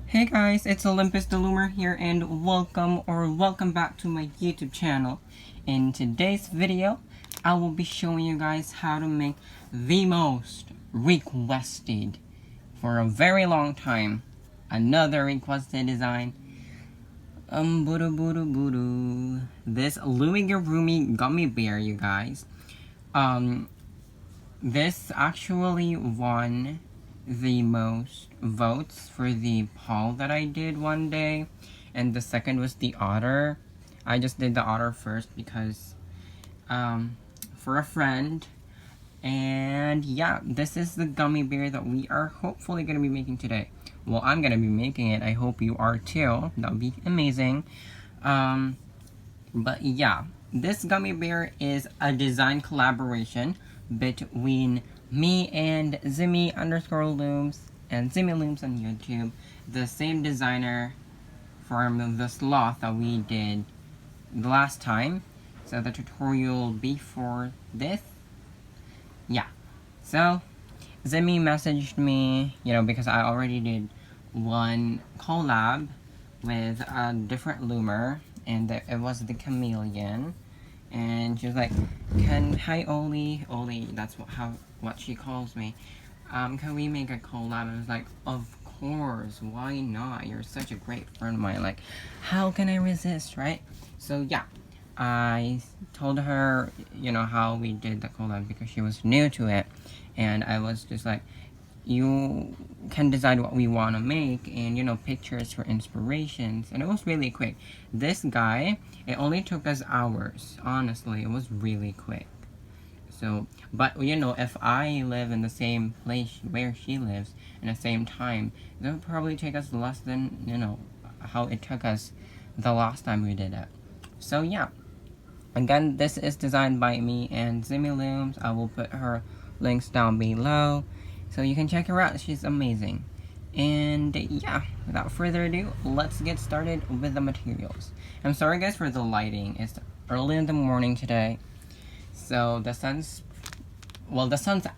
Hey guys, it's Olympus the Loomer here and welcome back to my YouTube channel. In today's video, I will be showing you guys how to make the most requested for a very long time. Another requested design. This Loomigurumi Gummy Bear, you guys. This actually won the most votes for the poll that I did one day, and the second was the otter. I just did the otter first because for a friend. And yeah, this is the gummy bear that we are hopefully going to be making today. Well, I'm going to be making it. I hope you are too. That would be amazing. But yeah, this gummy bear is a design collaboration between me and Zimmy _looms and Zimmy Looms on YouTube. The same designer from the sloth that we did the last time. So the tutorial before this. Yeah. So Zimmy messaged me, because I already did one collab with a different loomer, and it was the chameleon. And she was like, hi Oli, that's what she calls me. Can we make a collab? And I was like, of course, why not? You're such a great friend of mine. Like, how can I resist, right? So yeah, I told her, how we did the collab because she was new to it. And I was just like, you can decide what we want to make and pictures for inspirations, and it was really quick. This guy, it only took us hours. Honestly, it was really quick. So, but if I live in the same place where she lives in the same time, that would probably take us less than how it took us the last time we did it. So yeah, again, this is designed by me and Zimmy Looms. I will put her links down below so you can check her out. She's amazing. And yeah, without further ado, let's get started with the materials. I'm sorry guys for the lighting. It's early in the morning today, so the sun's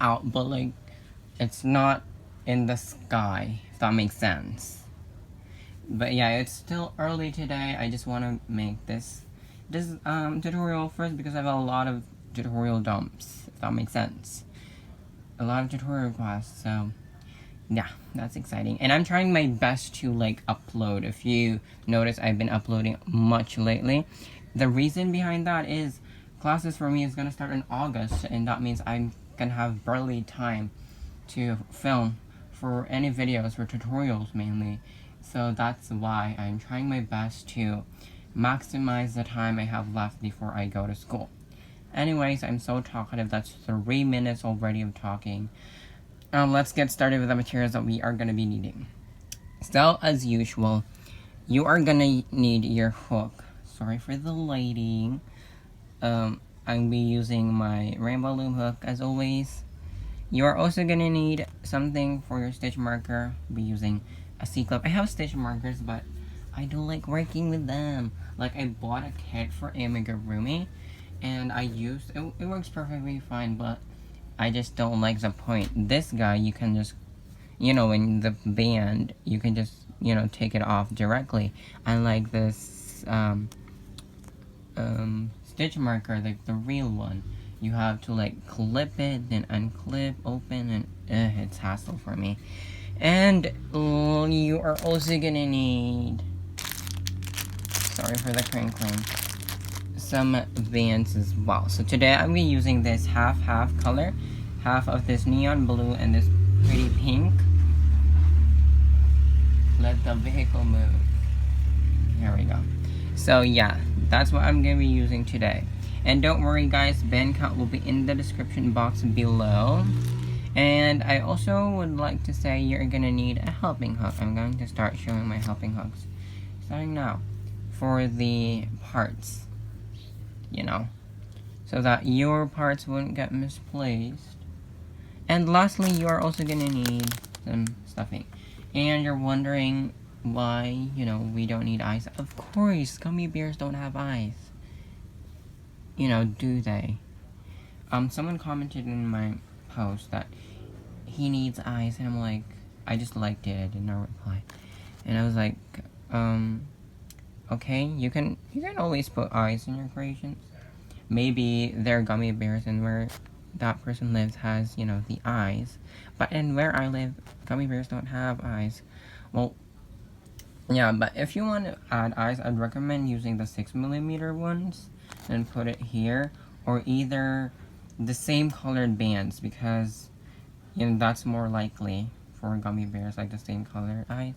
out, but like it's not in the sky, if that makes sense. But yeah, it's still early today. I just want to make this tutorial first because I have a lot of tutorial dumps, if that makes sense. A lot of tutorial requests, so yeah, that's exciting. And I'm trying my best to upload. If you notice, I've been uploading much lately. The reason behind that is classes for me is gonna start in August, and that means I'm gonna have barely time to film for any videos, for tutorials mainly. So that's why I'm trying my best to maximize the time I have left before I go to school. Anyways, I'm so talkative. That's 3 minutes already of talking. Let's get started with the materials that we are going to be needing. So, as usual, you are going to need your hook. Sorry for the lighting. I'm be using my rainbow loom hook as always. You are also going to need something for your stitch marker. I'll be using a C-clip. I have stitch markers, but I don't like working with them. Like, I bought a kit for Loomigurumi, and I used it works perfectly fine, but I just don't like the point. This guy, you can just, in the band, you can just, take it off directly. Unlike this stitch marker, like the real one, you have to clip it, then unclip, open, and it's hassle for me. And you are also gonna need, sorry for the crinkling, some bands as well. So today I'm be using this half color, half of this neon blue and this pretty pink. Let the vehicle move. Here we go. So yeah, that's what I'm gonna be using today. And don't worry guys, band count will be in the description box below. And I also would like to say you're gonna need a helping hook. I'm going to start showing my helping hooks starting now for the parts, so that your parts wouldn't get misplaced. And lastly, you are also gonna need some stuffing. And you're wondering why, we don't need eyes. Of course, gummy bears don't have eyes. Do they? Someone commented in my post that he needs eyes, and I'm like, I just liked it, I did not reply. And I was like, okay, you can always put eyes in your creations. Maybe they're gummy bears and where that person lives has, you know, the eyes. But in where I live, gummy bears don't have eyes. Well, yeah, but if you want to add eyes, I'd recommend using the 6mm ones and put it here, or either the same colored bands, because, you know, that's more likely for gummy bears, like the same colored eyes.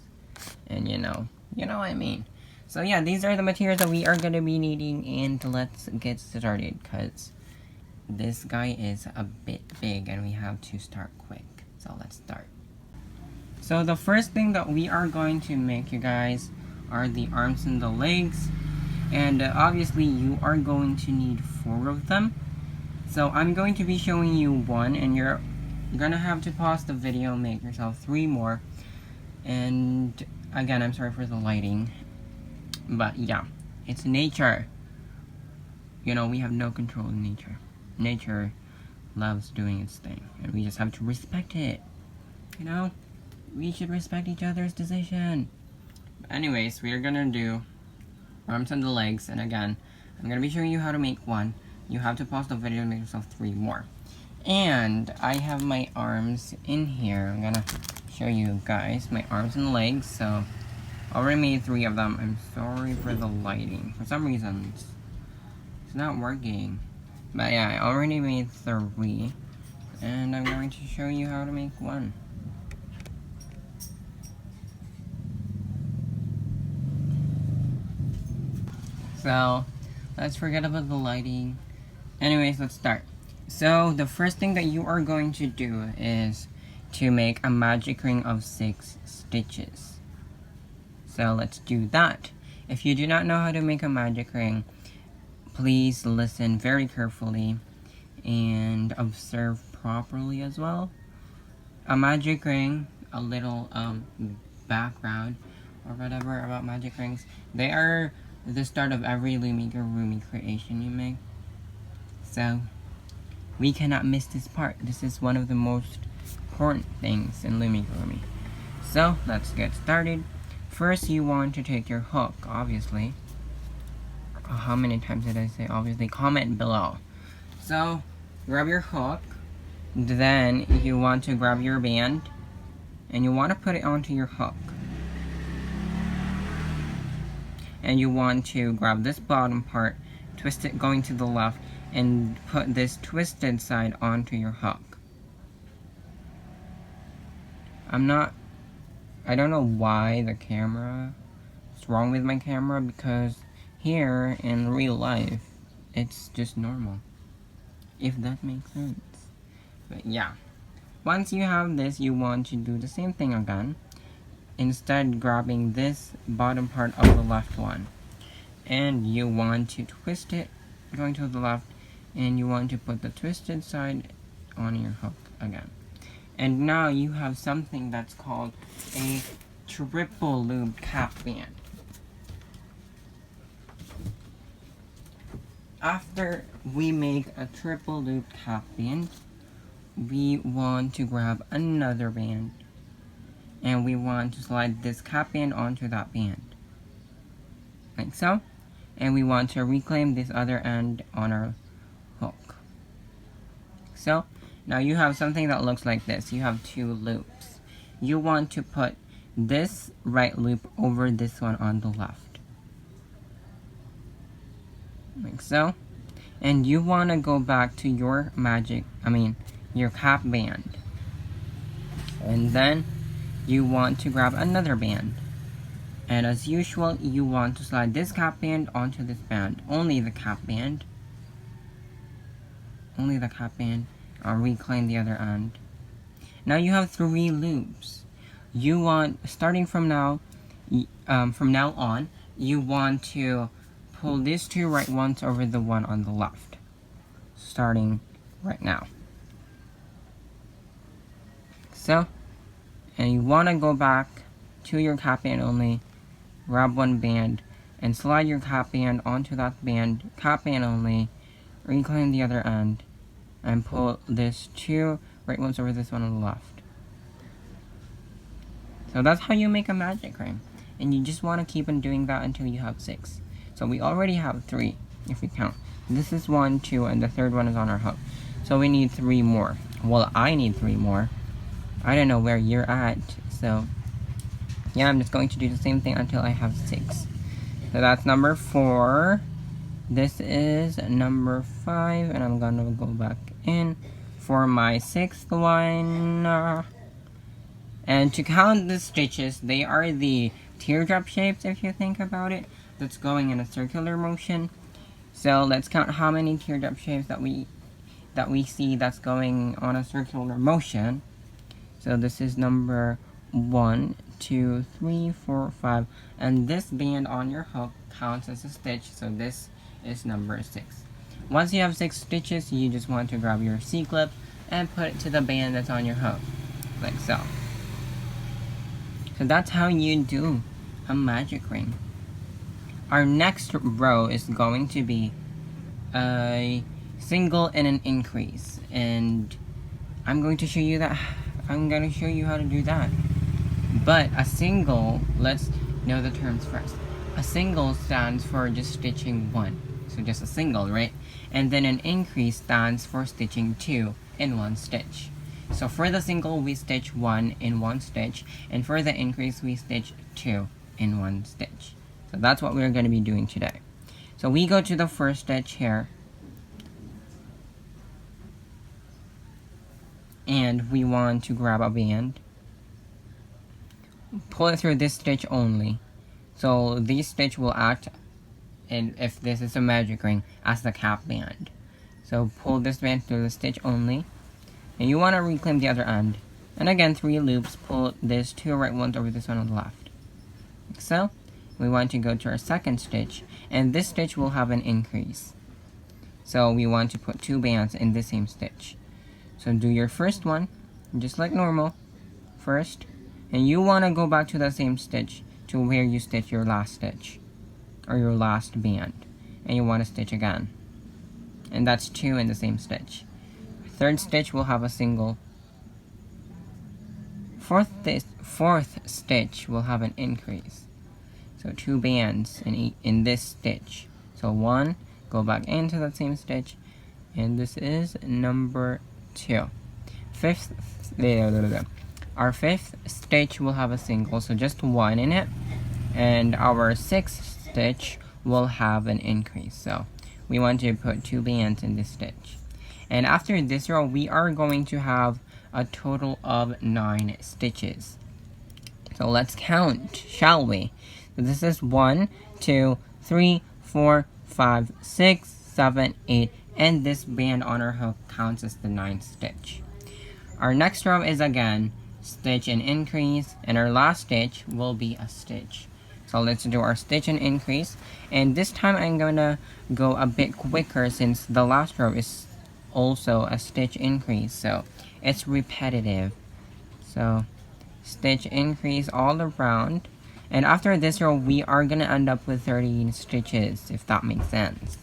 And you know what I mean. So yeah, these are the materials that we are going to be needing, and let's get started, because this guy is a bit big and we have to start quick. So let's start. So the first thing that we are going to make, you guys, are the arms and the legs. And obviously you are going to need 4 of them. So I'm going to be showing you 1, and you're gonna have to pause the video, make yourself 3 more. And again, I'm sorry for the lighting. But yeah, it's nature. You know, we have no control in nature. Nature loves doing its thing, and we just have to respect it. You know? We should respect each other's decision. Anyways, we are gonna do arms and the legs, and again, I'm gonna be showing you how to make 1. You have to pause the video and make yourself 3 more. And I have my arms in here. I'm gonna show you guys my arms and legs. So I already made 3 of them. I'm sorry for the lighting. For some reason, it's not working. But yeah, I already made 3. And I'm going to show you how to make 1. So, let's forget about the lighting. Anyways, let's start. So, the first thing that you are going to do is to make a magic ring of 6 stitches. So, let's do that. If you do not know how to make a magic ring, please listen very carefully and observe properly as well. A magic ring, a little background or whatever about magic rings, they are the start of every Loomigurumi creation you make. So, we cannot miss this part. This is one of the most important things in Loomigurumi. So, let's get started. First, you want to take your hook, obviously. How many times did I say obviously? Comment below. So, grab your hook. Then, you want to grab your band. And you want to put it onto your hook. And you want to grab this bottom part, twist it going to the left, and put this twisted side onto your hook. I don't know why the camera is wrong with my camera, because here in real life, it's just normal. If that makes sense. But yeah. Once you have this, you want to do the same thing again. Instead, grabbing this bottom part of the left one, and you want to twist it going to the left, and you want to put the twisted side on your hook again. And now you have something that's called a triple loop cap band. After we make a triple loop cap band, we want to grab another band, and we want to slide this cap band onto that band, like so. And we want to reclaim this other end on our hook. So, now you have something that looks like this. You have 2 loops. You want to put this right loop over this one on the left, like so. And you want to go back to your your cap band. And then you want to grab another band. And as usual, you want to slide this cap band onto this band. Only the cap band. Only the cap band. I'll reclaim the other end. Now you have 3 loops. You want, starting from now on, you want to pull these 2 right ones over the one on the left. Starting right now. So, and you want to go back to your cap band only, grab 1 band, and slide your cap band onto that band, cap band only, reclaim the other end, and pull this 2 right ones over this one on the left. So that's how you make a magic ring. and you just want to keep on doing that until you have 6. So we already have 3, if we count. This is 1, 2, and the third one is on our hook. So we need 3 more. Well, I need 3 more. I don't know where you're at, so yeah, I'm just going to do the same thing until I have 6. So that's number 4. This is number 5, and I'm gonna go back in for my 6th one. And to count the stitches, they are the teardrop shapes, if you think about it, that's going in a circular motion. So let's count how many teardrop shapes that we see that's going on a circular motion. So this is number 1, 2, 3, 4, 5, and this band on your hook counts as a stitch, so this is number 6. Once you have 6 stitches, you just want to grab your C-clip and put it to the band that's on your hook, like so. So that's how you do a magic ring. Our next row is going to be a single and an increase, and I'm going to show you how to do that. But a single, let's know the terms first. A single stands for just stitching 1, so just a single, right? And then an increase stands for stitching 2 in 1 stitch. So for the single, we stitch 1 in 1 stitch, and for the increase, we stitch 2 in 1 stitch. So that's what we're going to be doing today. So we go to the first stitch here, and we want to grab a band, pull it through this stitch only. So this stitch will act, and if this is a magic ring, as the cap band. So pull this band through the stitch only, and you want to reclaim the other end. And again, 3 loops, pull this 2 right ones over this one on the left. Like so. We want to go to our second stitch, and this stitch will have an increase. So we want to put 2 bands in the same stitch. So do your first one, just like normal, first, and you want to go back to the same stitch to where you stitch your last stitch, or your last band, and you want to stitch again. And that's 2 in the same stitch. Third stitch will have a single. Fourth stitch will have an increase. So 2 bands in this stitch. So 1, go back into that same stitch, and this is number 2. Our 5th stitch will have a single, so just 1 in it, and our 6th stitch will have an increase. So we want to put 2 bands in this stitch. And after this row, we are going to have a total of 9 stitches. So let's count, shall we? So this is 1, 2, 3, 4, 5, 6, 7, 8, and this band on our hook counts as the 9th stitch. Our next row is again stitch and increase, and our last stitch will be a stitch. So let's do our stitch and increase, and this time I'm gonna go a bit quicker since the last row is also a stitch increase, so it's repetitive. So stitch increase all around, and after this row we are gonna end up with 13 stitches, if that makes sense.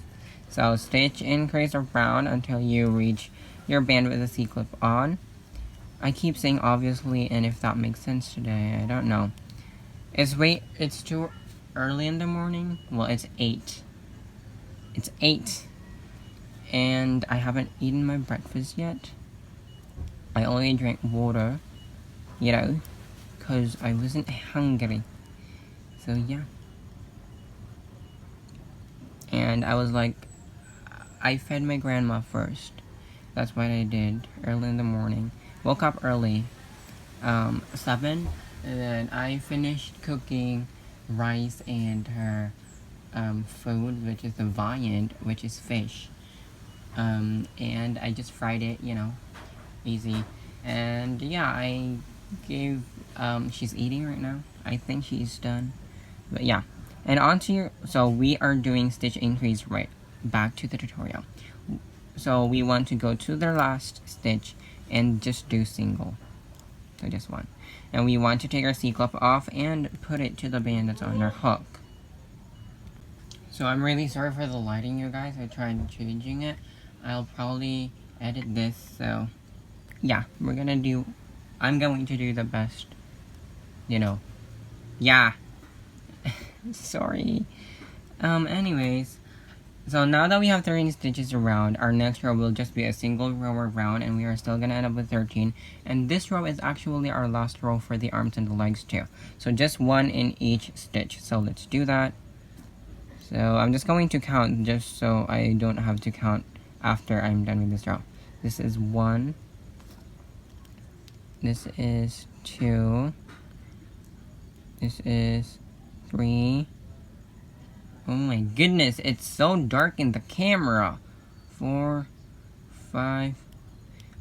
So stitch increase around until you reach your band with a C-clip on. I keep saying obviously, and if that makes sense today, I don't know. It's too early in the morning. Well, it's 8. It's 8. And I haven't eaten my breakfast yet. I only drank water, you know, because I wasn't hungry. So yeah. And I was like, I fed my grandma first. That's what I did early in the morning. Woke up early, 7, and then I finished cooking rice and her food, which is the viand, which is fish. And I just fried it, you know, easy. And yeah, I gave, she's eating right now. I think she's done. But yeah, and so we are doing stitch increase right back to the tutorial. So we want to go to the last stitch and just do single. So just 1. And we want to take our C-clip off and put it to the band that's on our hook. So I'm really sorry for the lighting, you guys. I tried changing it. I'll probably edit this, so yeah, I'm going to do the best, you know. Yeah, Sorry. Anyways, so now that we have 13 stitches around, our next row will just be a single row around, and we are still gonna end up with 13. And this row is actually our last row for the arms and the legs too. So just one in each stitch. So let's do that. So I'm just going to count just so I don't have to count after I'm done with this row. This is 1. This is 2. This is 3. Oh my goodness, it's so dark in the camera. 4, 5.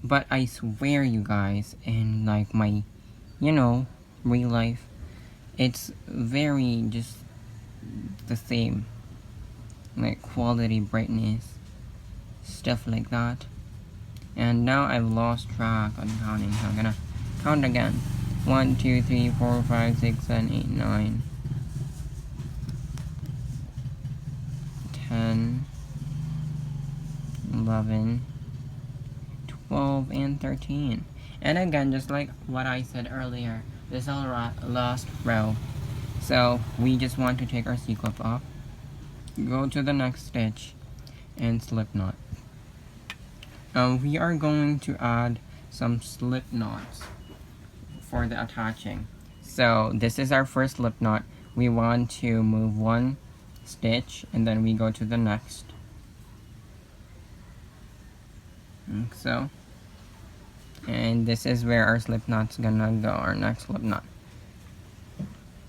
But I swear, you guys, in like my, real life, it's very just the same. Like quality, brightness, stuff like that. And now I've lost track on counting, so I'm gonna count again. 1, 2, 3, 4, 5, 6, 7, 8, 9. 10, 11, 12, and 13. And again, just like what I said earlier, this is our last row. So we just want to take our C-clip off, go to the next stitch, and slip knot. We are going to add some slip knots for the attaching. So this is our first slip knot. We want to move one stitch and then we go to the next, like so, and this is where our slip knot's gonna go, our next slip knot.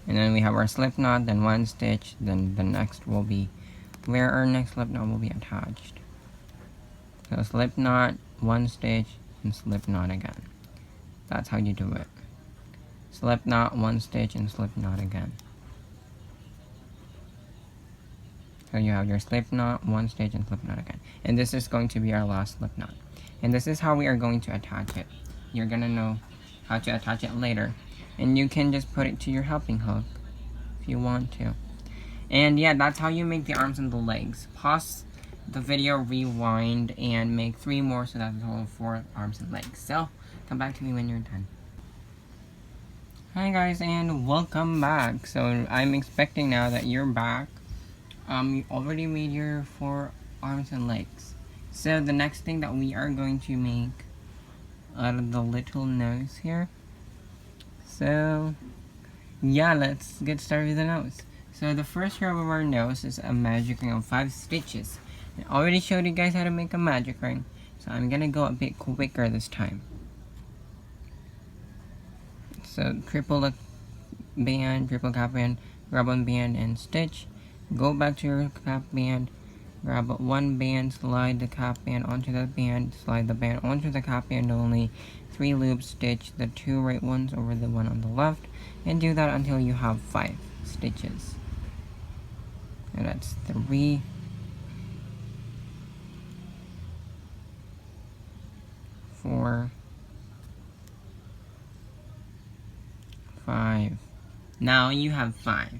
And then we have our slip knot, then one stitch, then the next will be where our next slip knot will be attached. So slip knot, one stitch, and slip knot again. That's how you do it. Slip knot, one stitch, and slip knot again. So you have your slip knot, one stitch, and slip knot again. And this is going to be our last slip knot. And this is how we are going to attach it. You're gonna know how to attach it later. And you can just put it to your helping hook if you want to. And yeah, that's how you make the arms and the legs. Pause the video, rewind, and make 3 more, so that's a total of 4 arms and legs. So come back to me when you're done. Hi guys, and welcome back. So I'm expecting now that you're back. You already made your 4 arms and legs. So the next thing that we are going to make out of the little nose here. So yeah, let's get started with the nose. So the first row of our nose is a magic ring of 5 stitches. I already showed you guys how to make a magic ring, so I'm gonna go a bit quicker this time. So triple the band, triple cap band, grab one band and stitch. Go back to your cap band, grab one band, slide the cap band onto the band, slide the band onto the cap band only, 3 loops, stitch the 2 right ones over the one on the left, and do that until you have 5 stitches. And that's 3, 4, 5. Now you have 5.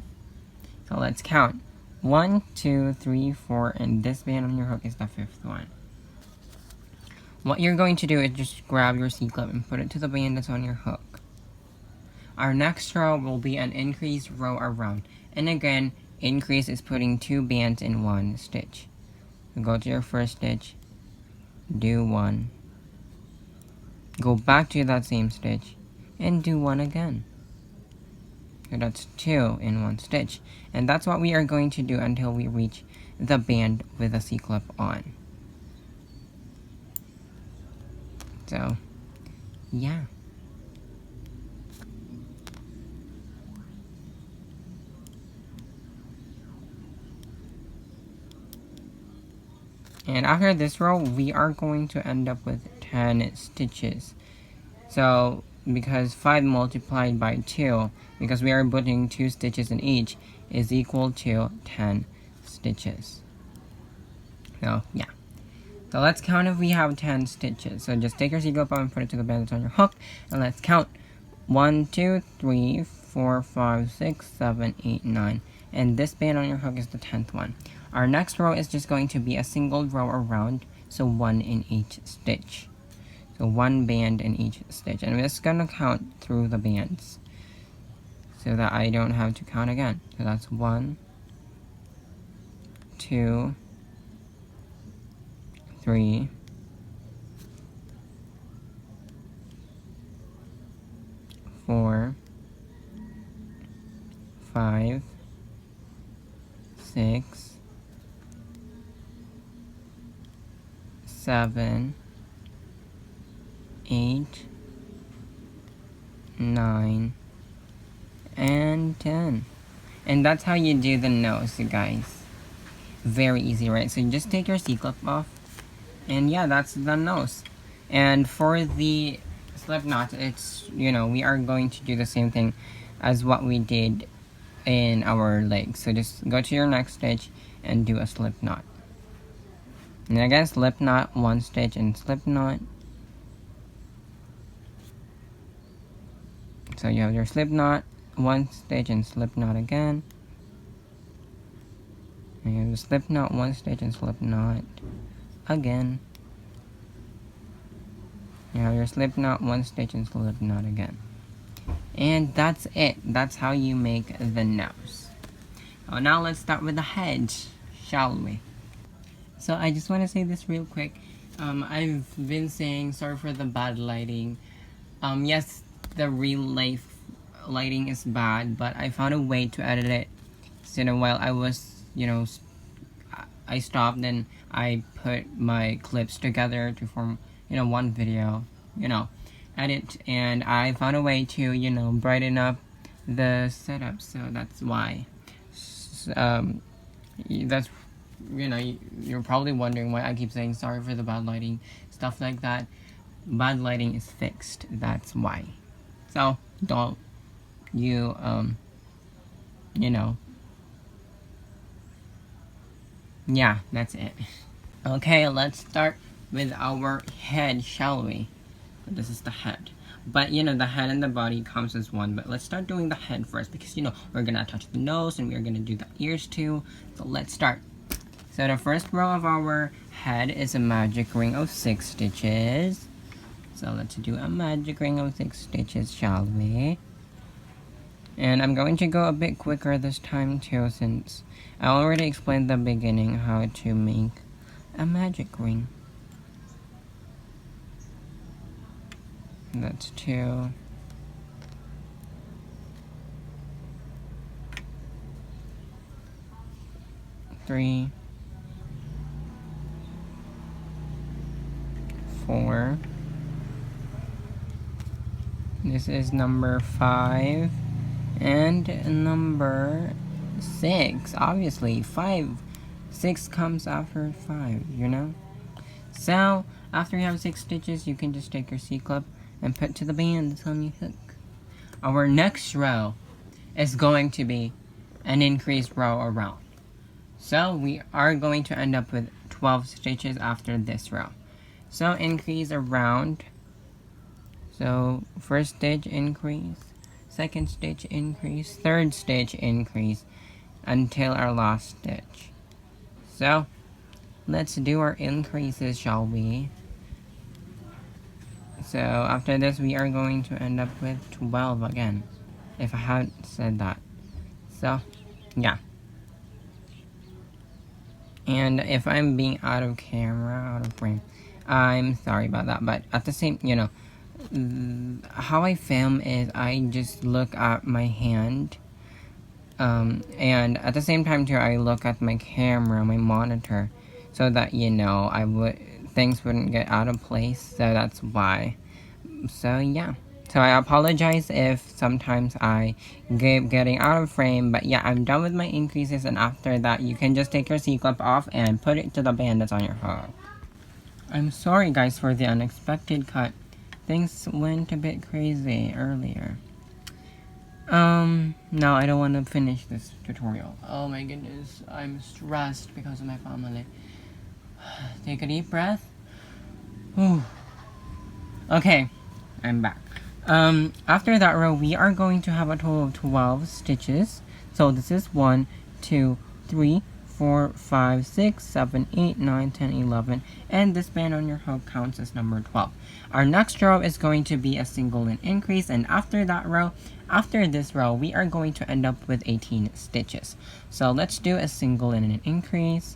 So let's count. 1, 2, 3, 4, and this band on your hook is the 5th one. What you're going to do is just grab your C-clip and put it to the band that's on your hook. Our next row will be an increased row around. And again, increase is putting 2 bands in one stitch. So go to your first stitch, do 1, go back to that same stitch, and do 1 again. So that's 2 in one stitch. And that's what we are going to do until we reach the band with a C-clip on. So, yeah. And after this row, we are going to end up with 10 stitches. So, because 5 multiplied by 2, because we are putting 2 stitches in each, is equal to 10 stitches. So, yeah. So let's count if we have 10 stitches. So just take your C-clip and put it to the band that's on your hook, and let's count. 1, 2, 3, 4, 5, 6, 7, 8, 9. And this band on your hook is the 10th one. Our next row is just going to be a single row around, so 1 in each stitch. So 1 band in each stitch. And we're just gonna count through the bands. so that I don't have to count again. So that's 1, 2, 3, 4, 5, 6, 7, 8, 9, and 10. And that's how you do the nose, you guys. Very easy, right? So you just take your C-clip off, and yeah, that's the nose. And for the slip knot, it's, you know, we are going to do the same thing as what we did in our legs. So just go to your next stitch and do a slip knot. And again, slip knot, 1 stitch and slip knot. So you have your slip knot, 1 stitch and slip knot again. And you have the slip knot, 1 stitch and slip knot again. You have your slip knot, 1 stitch and slip knot again. And that's it. That's how you make the nose. Oh, now let's start with the head, shall we? So I just want to say this real quick. I've been saying sorry for the bad lighting. Yes, the real life lighting is bad, but I found a way to edit it. So while I was, you know, I stopped and I put my clips together to form, you know, one video, you know, edit, and I found a way to, you know, brighten up the setup. So that's why. That's, you know, you're probably wondering why I keep saying sorry for the bad lighting, stuff like that. Bad lighting is fixed, that's why. So don't you you know, yeah, that's it. Okay, let's start with our head, shall we? This is the head, but you know, the head and the body comes as one. But let's start doing the head first, because you know, we're gonna touch the nose and we're gonna do the ears too. So let's start. So the first row of our head is a magic ring of 6 stitches. So let's do a magic ring of 6 stitches, shall we? And I'm going to go a bit quicker this time too, since I already explained the beginning how to make a magic ring. That's 2. 3. 4. This is number 5. And number 6. Obviously, 6 comes after 5, you know? So, after you have 6 stitches, you can just take your C-clip and put to the band that's on your hook. Our next row is going to be an increased row around. So, we are going to end up with 12 stitches after this row. So, increase around. So, first stitch increase, second stitch increase, third stitch increase, until our last stitch. So, let's do our increases, shall we? So, after this, we are going to end up with 12 again, if I hadn't said that. So, yeah. And if I'm being out of camera, out of frame, I'm sorry about that. But at the same, you know, how I film is I just look at my hand, and at the same time too, I look at my camera, my monitor, so that, you know, things wouldn't get out of place. So that's why. So yeah. So I apologize if sometimes I keep getting out of frame, but yeah, I'm done with my increases, and after that, you can just take your C-clip off and put it to the band that's on your hook. I'm sorry guys for the unexpected cut. Things went a bit crazy earlier. No, I don't want to finish this tutorial. Oh my goodness, I'm stressed because of my family. Take a deep breath. Whew. Okay, I'm back. After that row, we are going to have a total of 12 stitches. So this is 1, 2, 3, 4, 5, 6, 7, 8, 9, 10, 11, and this band on your hook counts as number 12. Our next row is going to be a single and increase, and after this row, we are going to end up with 18 stitches. So let's do a single and an increase.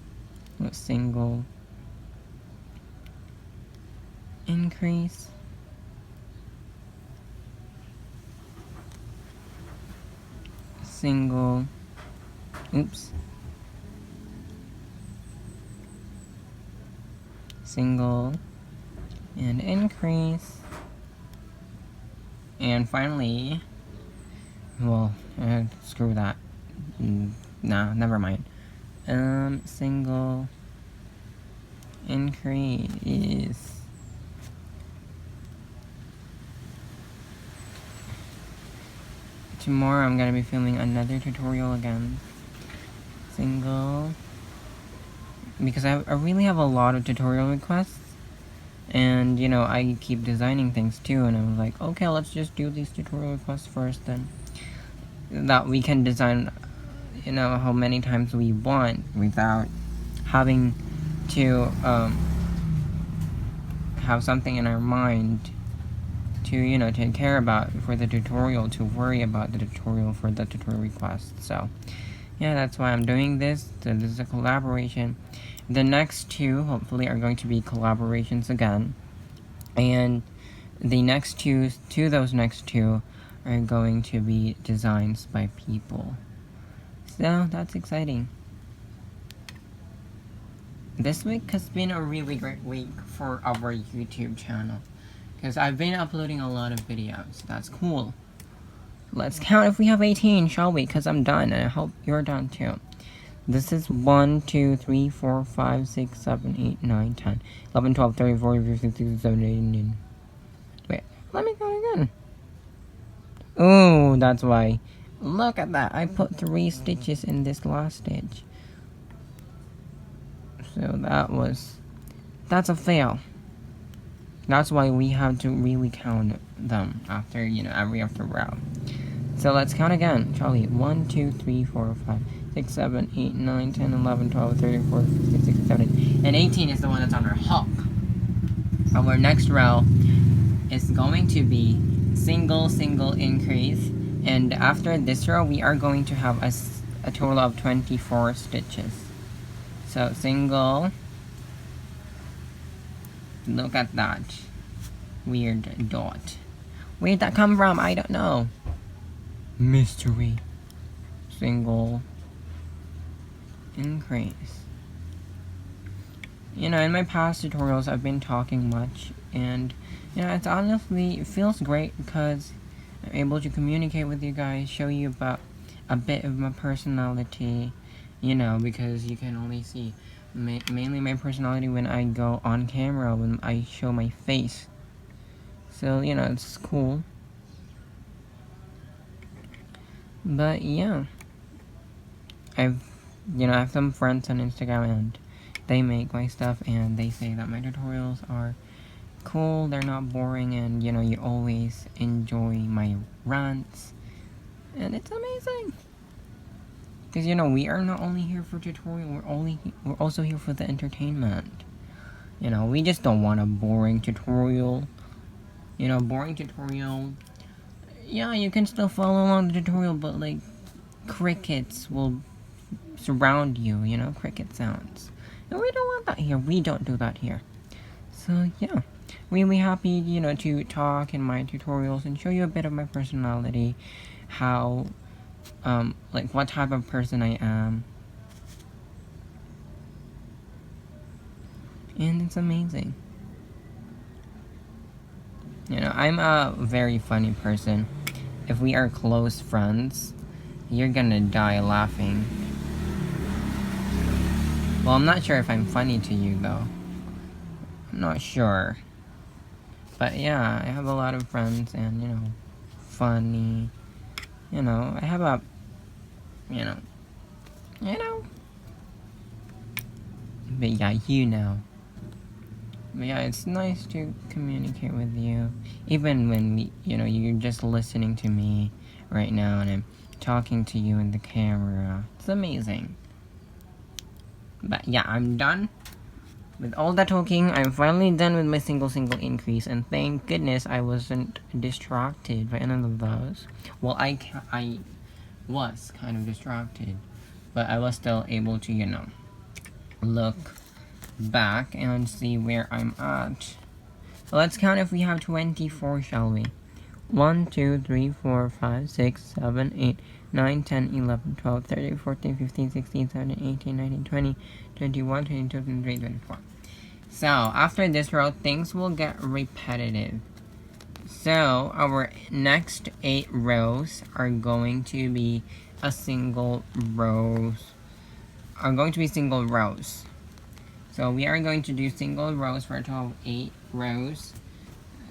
Single, increase, single, oops, single, and increase, and finally, well, screw that, nah, never mind, single, increase. Tomorrow I'm gonna be filming another tutorial again. Single, because I really have a lot of tutorial requests, and you know, I keep designing things too, and I'm like, okay, let's just do these tutorial requests first, then that we can design, you know, how many times we want without having to have something in our mind to, you know, take care about for the tutorial, to worry about the tutorial for the tutorial request. So yeah, that's why I'm doing this. So this is a collaboration. The next two hopefully are going to be collaborations again, and the next those next two are going to be designs by people. So that's exciting. This week has been a really great week for our YouTube channel, because I've been uploading a lot of videos. That's cool. Let's count if we have 18, shall we? Because I'm done, and I hope you're done too. This is 1, 2, 3, 4, 5, 6, 7, 8, 9, 10, 11, 12, 13, 14, 15, 16, 17, 18, 19. Wait, let me count again. Oh, that's why. Look at that. I put 3 stitches in this last stitch. So that's a fail. That's why we have to really count them after, you know, every after row. So let's count again, shall we? 1, 2, 3, 4, 5, 6, 7, 8, 9, 10, 11, 12, 13, 14, 15, 16, 17, and 18 is the one that's on our hook. Our next row is going to be single, single, increase, and after this row, we are going to have a total of 24 stitches. So single, look at that weird dot. Where'd that come from? I don't know. Mystery. Single, increase. You know, in my past tutorials, I've been talking much, and you know, it feels great because I'm able to communicate with you guys, show you about a bit of my personality, you know, because you can only see mainly my personality when I go on camera, when I show my face. So, you know, it's cool. But yeah, I have some friends on Instagram, and they make my stuff, and they say that my tutorials are cool, they're not boring, and you know, you always enjoy my rants, and it's amazing. Because you know, we are not only here for tutorial, we're also here for the entertainment. You know, we just don't want a boring tutorial. You know, boring tutorial. Yeah, you can still follow along the tutorial, but like crickets will surround you, you know, cricket sounds. And we don't want that here. We don't do that here. So yeah, really happy, you know, to talk in my tutorials and show you a bit of my personality, how, like what type of person I am. And it's amazing. You know, I'm a very funny person. If we are close friends, you're gonna die laughing. Well, I'm not sure if I'm funny to you, though. I'm not sure. But yeah, I have a lot of friends, and, you know, funny. You know, I have a, you know. But yeah, you know. But yeah, it's nice to communicate with you, even when, you know, you're just listening to me right now, and I'm talking to you in the camera. It's amazing. But yeah, I'm done with all the talking. I'm finally done with my single increase, and thank goodness I wasn't distracted by any of those. Well, I was kind of distracted, but I was still able to, you know, look back and see where I'm at. So let's count if we have 24, shall we? 1, 2, 3, 4, 5, 6, 7, 8, 9, 10, 11, 12, 13, 14, 15, 16, 17, 18, 19, 20, 21, 22, 23, 24. So, after this row, things will get repetitive. So, our next 8 rows are going to be single rows. So, we are going to do single rows for a total of 8 rows.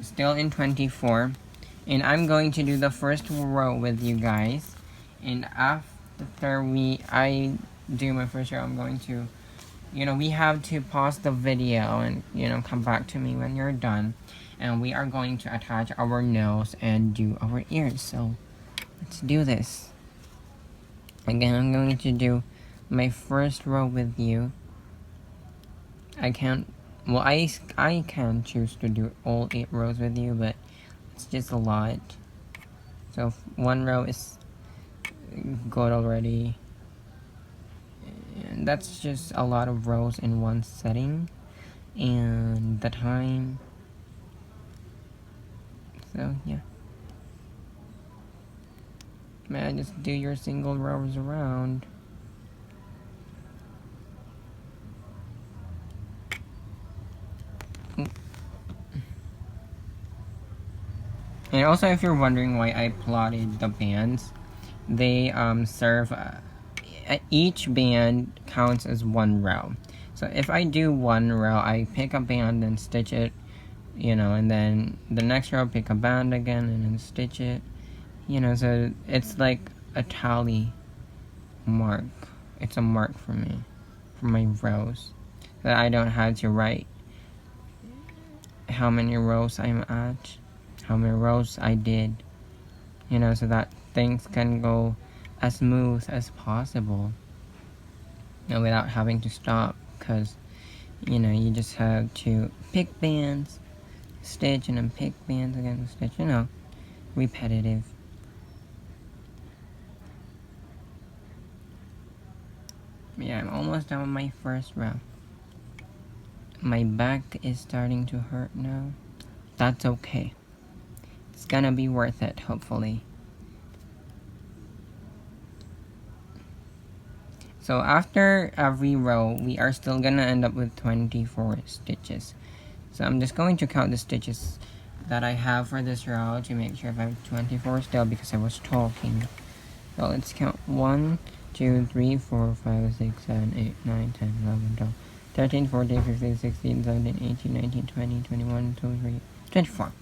Still in 24. And I'm going to do the first row with you guys. And after I do my first row, I'm going to, you know, we have to pause the video and, you know, come back to me when you're done. And we are going to attach our nose and do our ears. So, let's do this. Again, I'm going to do my first row with you. I can choose to do all 8 rows with you, but it's just a lot. So, 1 row is good already. And that's just a lot of rows in one setting. And the time. So, yeah. May I just do your single rows around? And also, if you're wondering why I plotted the bands, they serve, each band counts as 1 row. So if I do 1 row, I pick a band and stitch it, you know, and then the next row pick a band again and then stitch it, you know, so it's like a tally mark. It's a mark for me, for my rows, that I don't have to write how many rows I'm at, how many rows I did, you know, so that things can go as smooth as possible, you know, without having to stop, because, you know, you just have to pick bands, stitch, and then pick bands again, stitch, you know, repetitive. Yeah, I'm almost done with my first row. My back is starting to hurt now. That's okay. It's gonna be worth it, hopefully. So after every row, we are still gonna end up with 24 stitches. So I'm just going to count the stitches that I have for this row to make sure if I have 24 still, because I was talking. So let's count 1, 2, 3, 4, 5, 6, 7, 8, 9, 10, 11, 12, 13, 14, 15, 16, 17, 18, 19, 20, 21, 23, 24.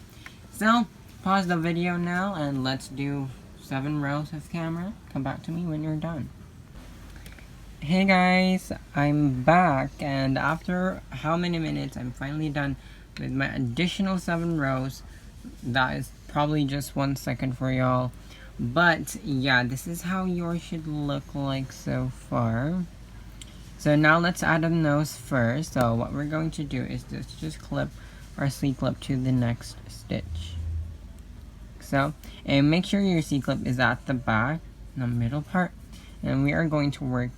So, pause the video now and let's do 7 rows of camera. Come back to me when you're done. Hey guys, I'm back, and after how many minutes, I'm finally done with my additional 7 rows. That is probably just 1 second for y'all. But yeah, this is how yours should look like so far. So now let's add a nose first. So what we're going to do is just clip our C-clip to the next stitch. So, and make sure your C-clip is at the back, the middle part. And we are going to work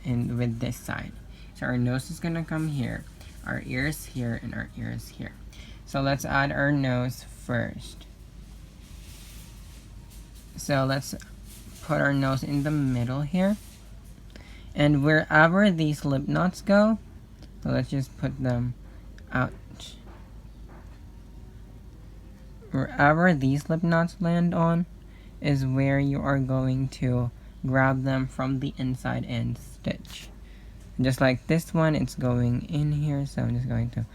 with this side. So our nose is gonna come here, our ears here, and our ears here. So let's add our nose first. So let's put our nose in the middle here. And wherever these lip knots go, so let's just put them out. Wherever these lip knots land on is where you are going to grab them from the inside and stitch. Just like this one, it's going in here, so I'm just going to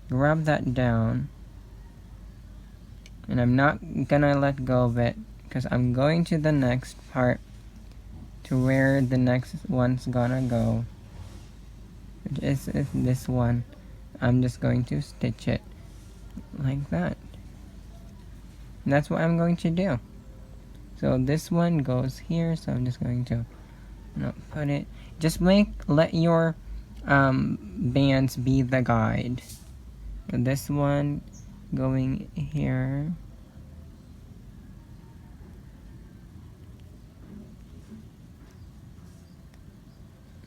grab that down. And I'm not gonna let go of it, because I'm going to the next part, to where the next one's gonna go, which is this one. I'm just going to stitch it like that. And that's what I'm going to do. So this one goes here, so I'm just going to put it. Just let your bands be the guide. This one going here.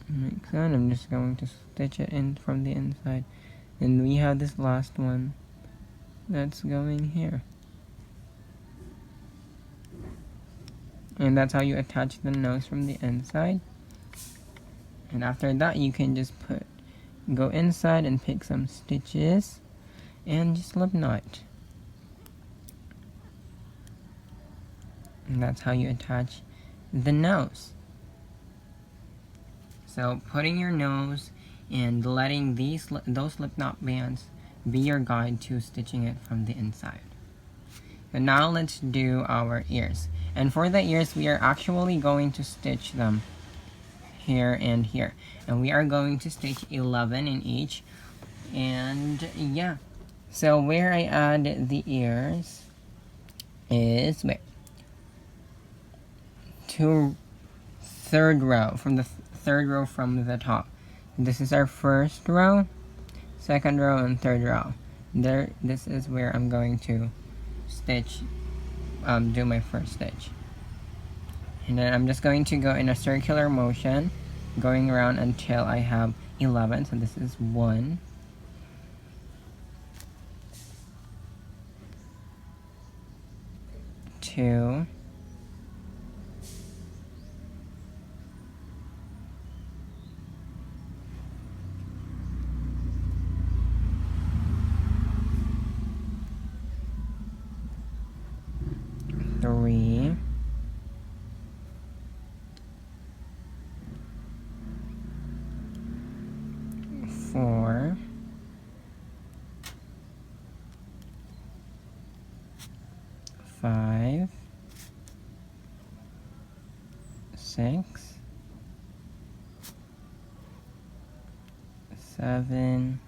Like that. I'm just going to stitch it in from the inside. And we have this last one that's going here. And that's how you attach the nose from the inside. And after that, you can just go inside and pick some stitches and just slip knot. And that's how you attach the nose. So putting your nose and letting those slip knot bands be your guide to stitching it from the inside. So now let's do our ears. And for the ears, we are actually going to stitch them here and here. And we are going to stitch 11 in each. And yeah. So where I add the ears is third row, from the third row from the top. This is our first row, second row, and third row. This is where I'm going to stitch, do my first stitch. And then I'm just going to go in a circular motion, going around until I have 11. So this is 1, 2, 3, 4, 5, 6, 7,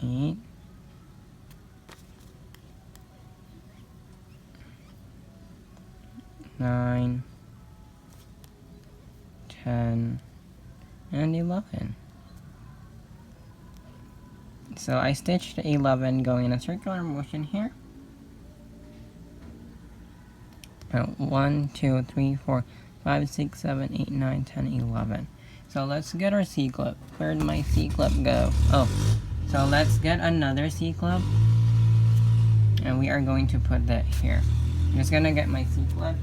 8, 9, 10, and 11. So I stitched 11 going in a circular motion here. 1, 2, 3, 4, 5, 6, 7, 8, 9, 10, 11. So let's get our C-clip. Where'd my C-clip go? Oh, so let's get another C-clip. And we are going to put that here. I'm just gonna get my C-clip.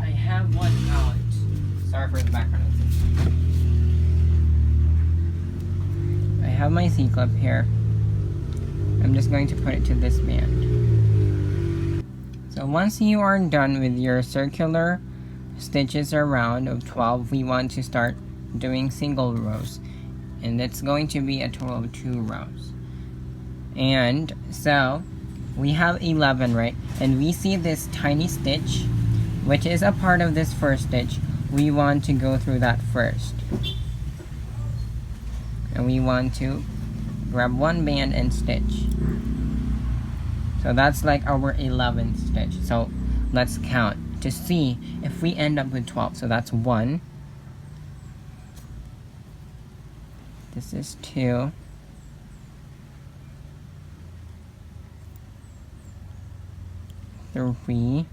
I have one out. Sorry for the background. I have my C-clip here. I'm just going to put it to this band. So once you are done with your circular stitches around of 12, we want to start doing single rows. And it's going to be a total of 2 rows. And so we have 11, right? And we see this tiny stitch, which is a part of this first stitch. We want to go through that first. And we want to grab one band and stitch. So that's like our 11th stitch. So let's count to see if we end up with 12. So that's 1. This is 2. 3,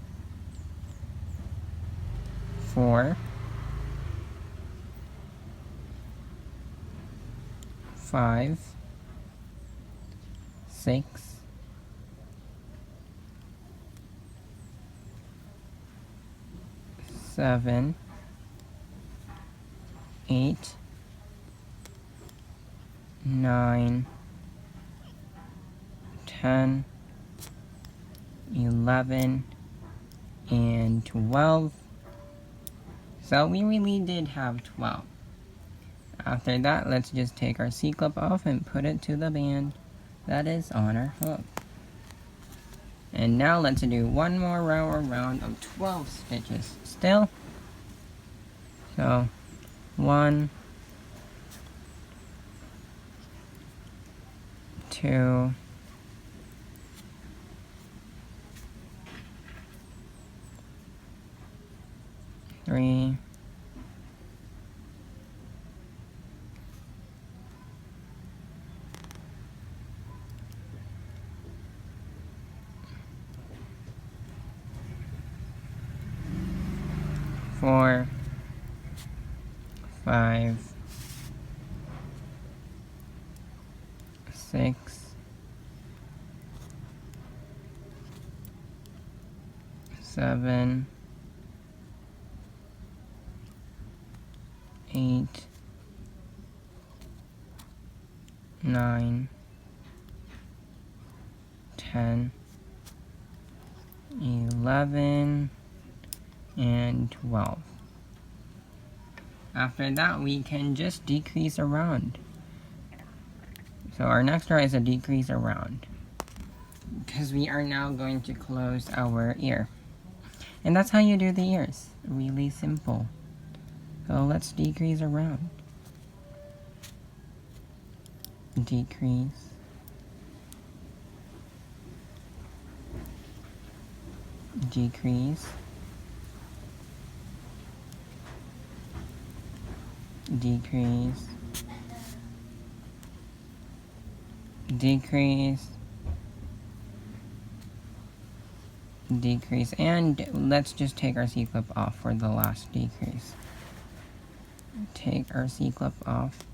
4, 5, 6, 7, 8, 9, 10, 11, and 12. So we really did have 12. After that, let's just take our C-clip off and put it to the band that is on our hook. And now let's do one more row around of 12 stitches still. So 1, 2, 3, 4, 5, 6, 7, 8, 9, 10, 11, and 12. After that, we can just decrease around. So our next row is a decrease around, because we are now going to close our ear. And that's how you do the ears. Really simple. So let's decrease around. Decrease. Decrease. Decrease. Decrease. Decrease. And let's just take our C-clip off for the last decrease. Take our C-clip off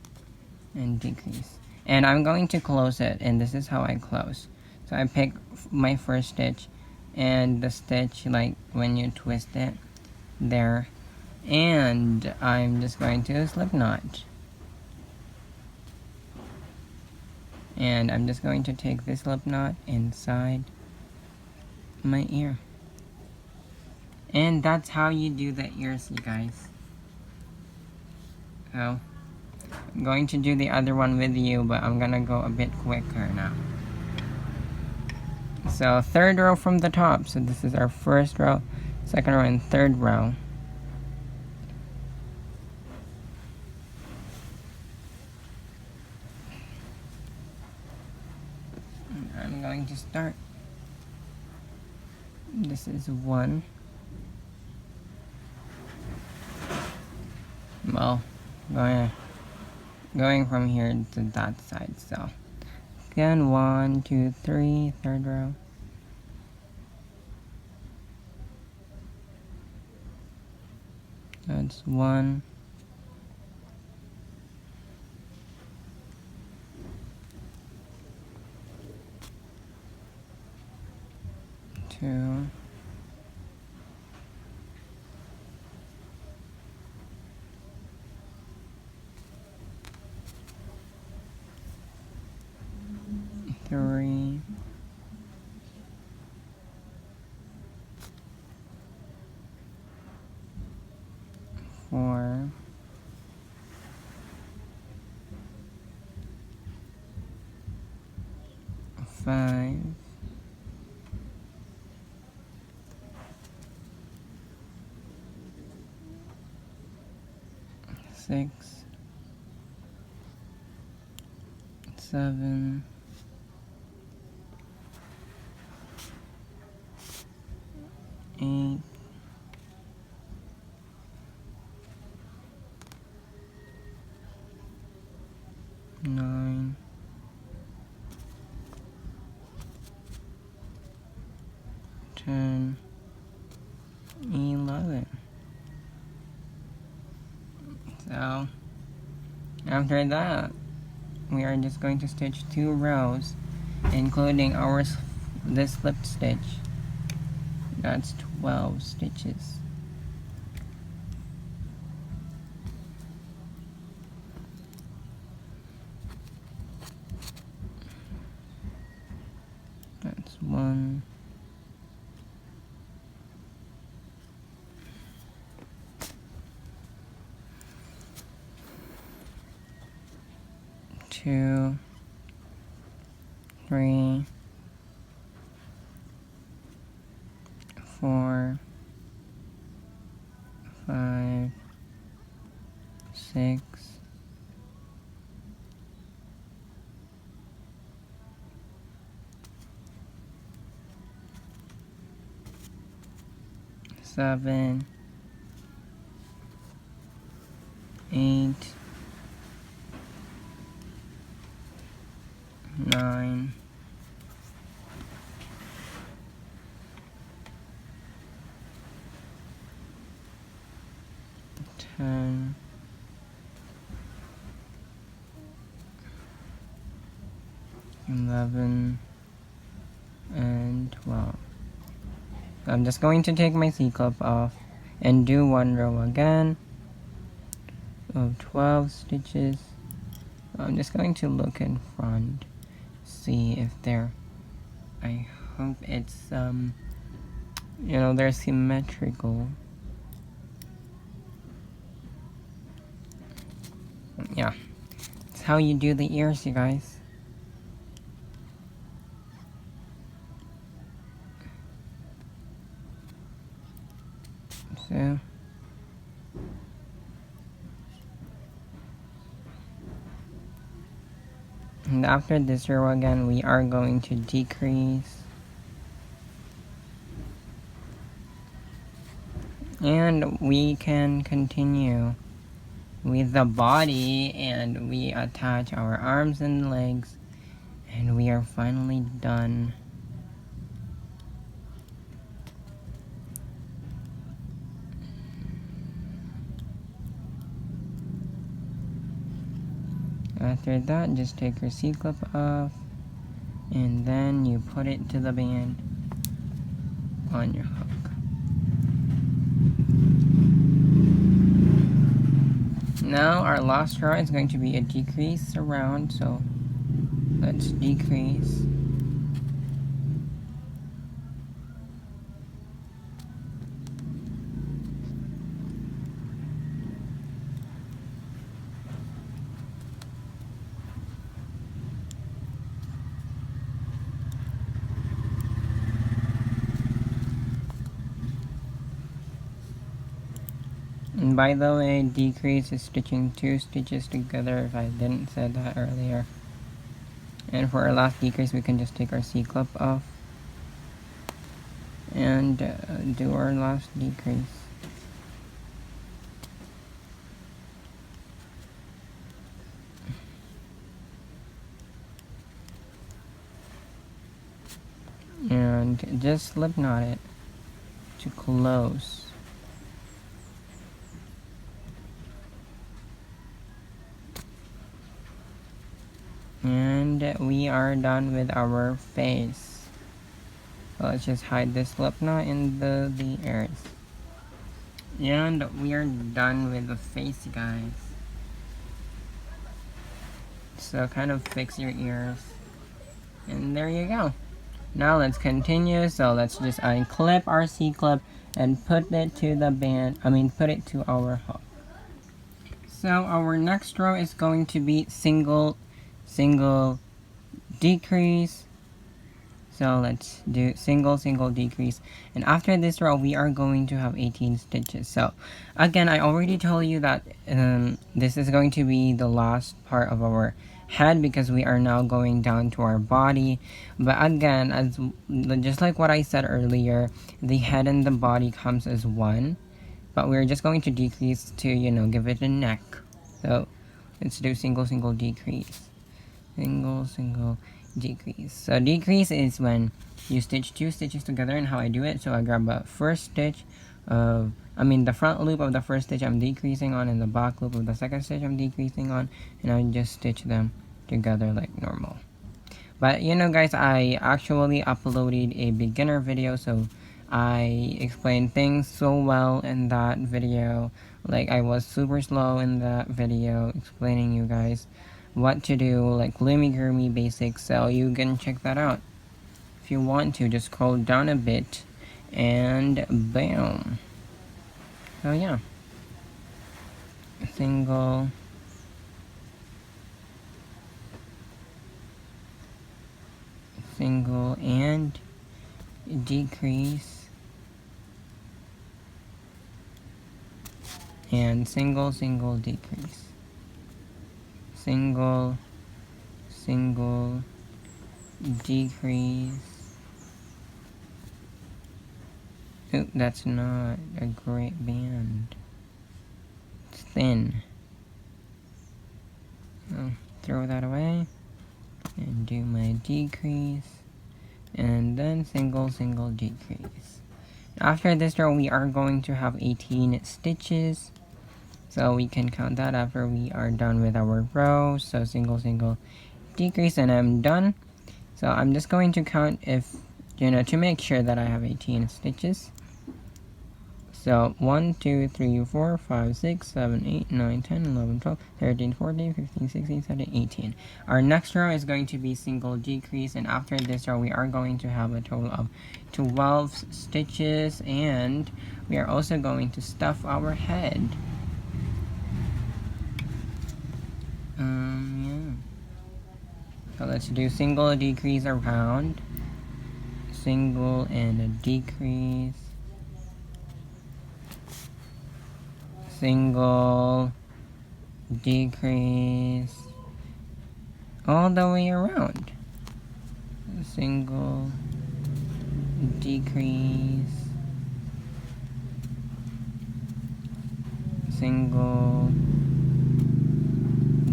and decrease. And I'm going to close it, and this is how I close. So I pick my first stitch, and the stitch, like when you twist it, there. And I'm just going to slip knot. And I'm just going to take this slip knot inside my ear. And that's how you do the ears, you guys. So, I'm going to do the other one with you, but I'm gonna go a bit quicker now. So, third row from the top. So this is our first row, second row, and third row. I'm going to start. This is 1. Well, going from here to that side, so again, 1, 2, 3, third row. That's 1, 2, 3, 4, 5, 6, 7, 8, 9, 10, 11. So, after that, we are just going to stitch 2 rows, including this slipped stitch. That's 12 stitches. That's 1, 2, 3, 4, 5, 6, 7, 8, 9, 10, 11, and 12. So I'm just going to take my C-clip off and do one row again of 12 stitches. I'm just going to look in front, see if they're, I hope it's, you know, they're symmetrical. Yeah, it's how you do the ears, you guys. So, and after this row again, we are going to decrease. And we can continue with the body, and we attach our arms and legs, and we are finally done. After that, just take your C-clip off, and then you put it to the band on your hook. Now our last row is going to be a decrease around, so let's decrease. And by the way, decrease is stitching 2 stitches together, if I didn't say that earlier. And for our last decrease, we can just take our C-clip off and do our last decrease. And just slip knot it to close. And we are done with our face. So let's just hide this slip knot in the ears. And we are done with the face, guys. So kind of fix your ears. And there you go. Now let's continue. So let's just unclip our C-clip and put it to the band. Put it to our hook. So our next row is going to be single, decrease. So let's do single, decrease. And after this row, we are going to have 18 stitches. So again, I already told you that this is going to be the last part of our head, because we are now going down to our body. But again, as just like what I said earlier, the head and the body comes as one, but we're just going to decrease to, you know, give it a neck. So let's do single, decrease. Single, decrease. So decrease is when you stitch 2 stitches together, and how I do it. So I grab a first stitch of, the front loop of the first stitch I'm decreasing on, and the back loop of the second stitch I'm decreasing on, and I just stitch them together like normal. But you know, guys, I actually uploaded a beginner video, so I explained things so well in that video. Like, I was super slow in that video explaining you guys what to do, like Loomigurumi basics, so you can check that out. If you want to, just scroll down a bit, and bam. So yeah. Single, and decrease, and single, decrease. Single, decrease. Oop, that's not a great band. It's thin. So throw that away and do my decrease, and then single decrease. After this row, we are going to have 18 stitches. So we can count that after we are done with our row. So single decrease, and I'm done. So I'm just going to count if, to make sure that I have 18 stitches. So 1, 2, 3, 4, 5, 6, 7, 8, 9, 10, 11, 12, 13, 14, 15, 16, 17, 18. Our next row is going to be single decrease, and after this row we are going to have a total of 12 stitches, and we are also going to stuff our head. Yeah. So let's do single decrease around, single and a decrease, single, decrease, all the way around. Single, decrease, single,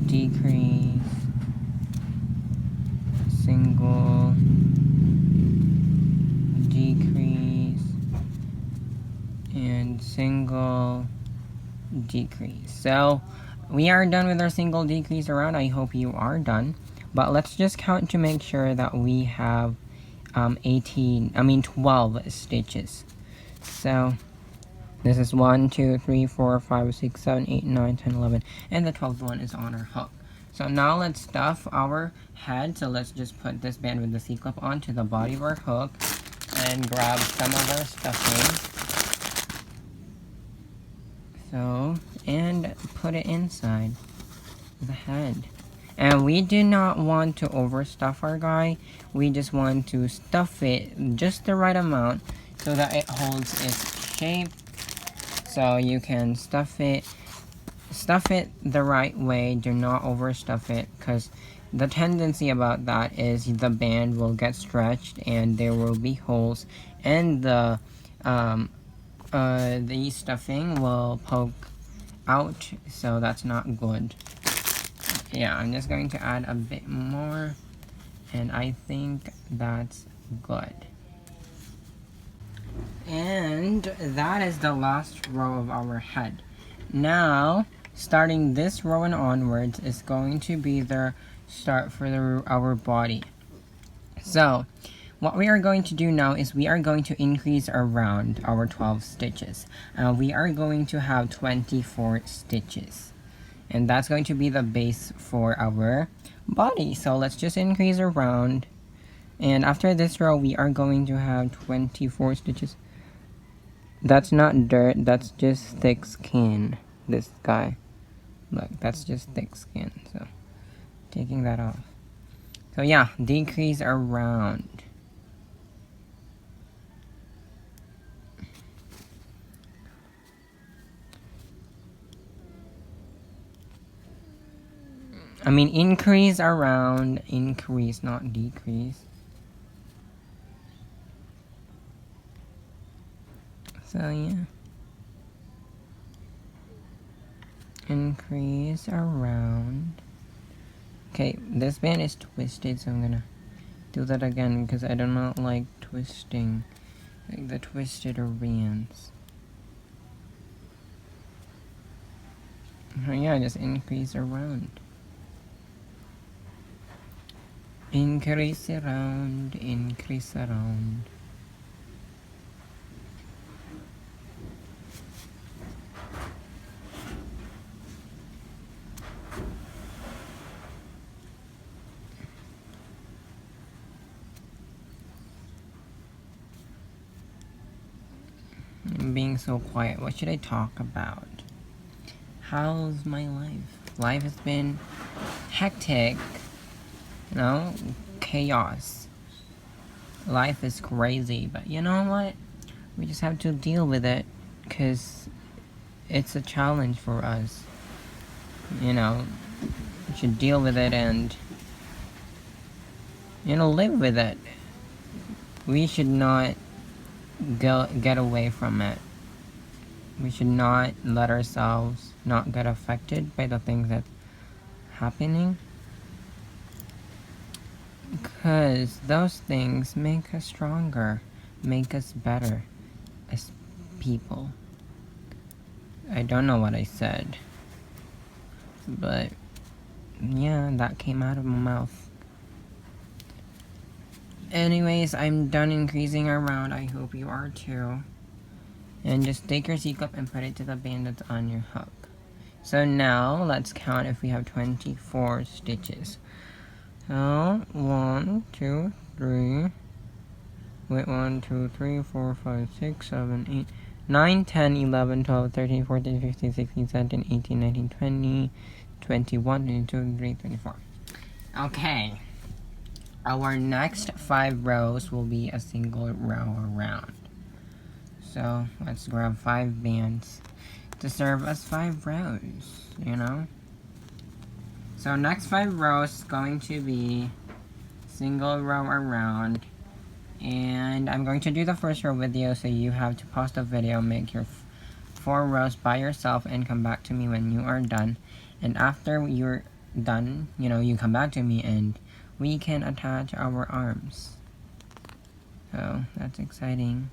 decrease, single, decrease, and single, decrease. So we are done with our single decrease around. I hope you are done, but let's just count to make sure that we have 12 stitches. So this is 1, 2, 3, 4, 5, 6, 7, 8, 9, 10, 11, and the 12th one is on our hook. So now let's stuff our head. So let's just put this band with the C-clip onto the body of our hook and grab some of our stuffing. So, and put it inside the head. And we do not want to overstuff our guy. We just want to stuff it just the right amount so that it holds its shape. So you can stuff it the right way. Do not overstuff it, because the tendency about that is the band will get stretched and there will be holes, and the stuffing will poke out, so that's not good. Yeah, I'm just going to add a bit more, and I think that's good. And that is the last row of our head. Now, starting this row and onwards is going to be the start for our body. So, what we are going to do now is we are going to increase around our 12 stitches. We are going to have 24 stitches. And that's going to be the base for our body. So let's just increase around. And after this row, we are going to have 24 stitches. That's not dirt, that's just thick skin. This guy. Look, that's just thick skin. So, taking that off. So yeah, decrease around. Increase around, increase, not decrease. So yeah. Increase around. Okay, this band is twisted, so I'm gonna do that again because I do not like twisting. Like the twisted bands. So yeah, just increase around. Increase around, increase around. I'm being so quiet. What should I talk about? How's my life? Life has been hectic. Chaos. Life is crazy, but you know what? We just have to deal with it, because it's a challenge for us. We should deal with it and, live with it. We should not get away from it. We should not let ourselves not get affected by the things that happening? Because those things make us stronger, make us better as people. I don't know what I said, but yeah, that came out of my mouth. Anyways, I'm done increasing our round. I hope you are too. And just take your C-cup and put it to the band that's on your hook. So now, let's count if we have 24 stitches. So, 1, 2, 3, wait, 1, 2, 3, 4, 5, 6, 7, 8, 9, 10, 11, 12, 13, 14, 15, 16, 17, 18, 19, 20, 21, 22, 23, 24. Okay. Our next 5 rows will be a single row around. So, let's grab 5 bands to serve as 5 rows, you know? So, next 5 rows is going to be single row around. And I'm going to do the first row with you, so you have to pause the video, make your 4 rows by yourself, and come back to me when you are done. And after you're done, you know, you come back to me and we can attach our arms. So, that's exciting.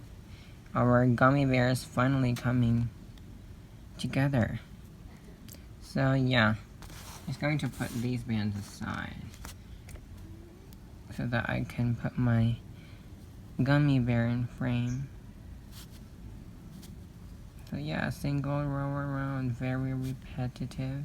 Our gummy bear is finally coming together. So yeah, I'm just going to put these bands aside so that I can put my gummy bear in frame. So yeah, single row around, very repetitive.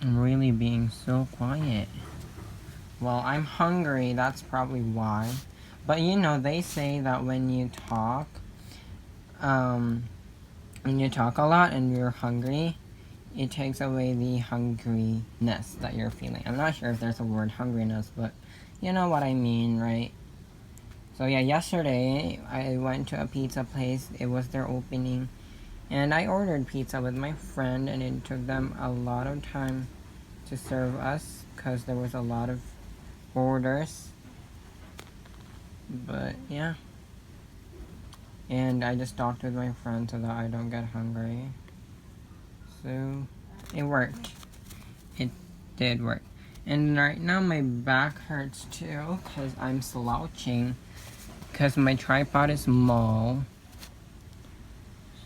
I'm really being so quiet. Well, I'm hungry, that's probably why. But you know, they say that when you talk a lot and you're hungry, it takes away the hungriness that you're feeling. I'm not sure if there's a word hungriness, but you know what I mean, right? So yeah, yesterday I went to a pizza place. It was their opening. And I ordered pizza with my friend, and it took them a lot of time to serve us because there was a lot of orders. But yeah. And I just talked with my friend so that I don't get hungry. So it worked. It did work. And right now my back hurts too because I'm slouching because my tripod is small.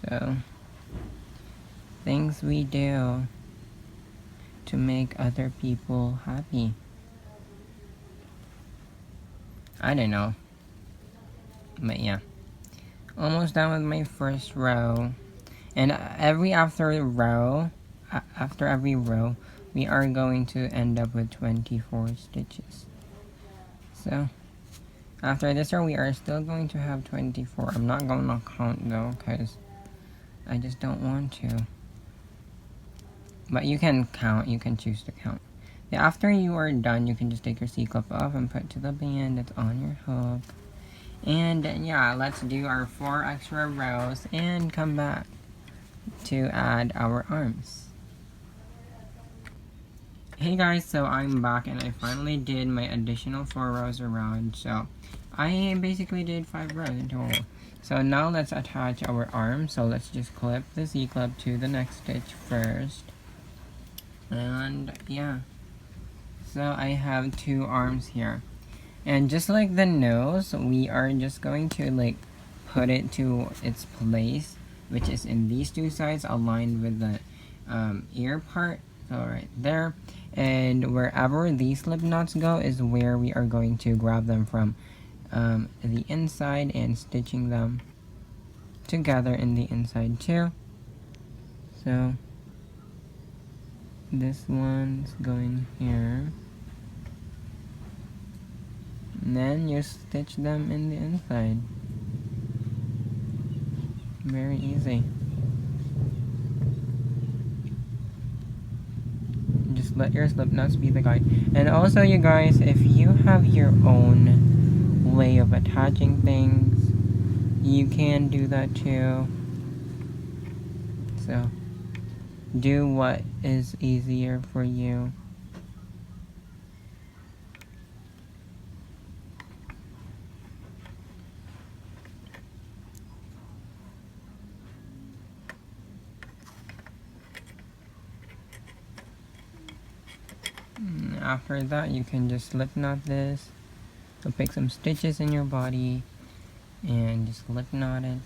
So things we do to make other people happy. I don't know. But yeah. Almost done with my first row. And after every row, we are going to end up with 24 stitches. So, after this row, we are still going to have 24. I'm not going to count though, because I just don't want to. But you can count, you can choose to count. Yeah, after you are done, you can just take your C-cup off and put to the band that's on your hook. And yeah, let's do our 4 extra rows and come back to add our arms. Hey guys, so I'm back and I finally did my additional 4 rows around. So I basically did 5 rows in total. So now let's attach our arms. So let's just clip the C-clip to the next stitch first. And yeah, so I have 2 arms here. And just like the nose, we are just going to like put it to its place, which is in these 2 sides aligned with the ear part. So right there. And wherever these slip knots go is where we are going to grab them from the inside and stitching them together in the inside too. So this one's going here. And then you stitch them in the inside. Very easy. Just let your slip knots be the guide. And also you guys, if you have your own way of attaching things, you can do that too. So do what is easier for you. After that, you can just slip knot this. So pick some stitches in your body and just slip knot it.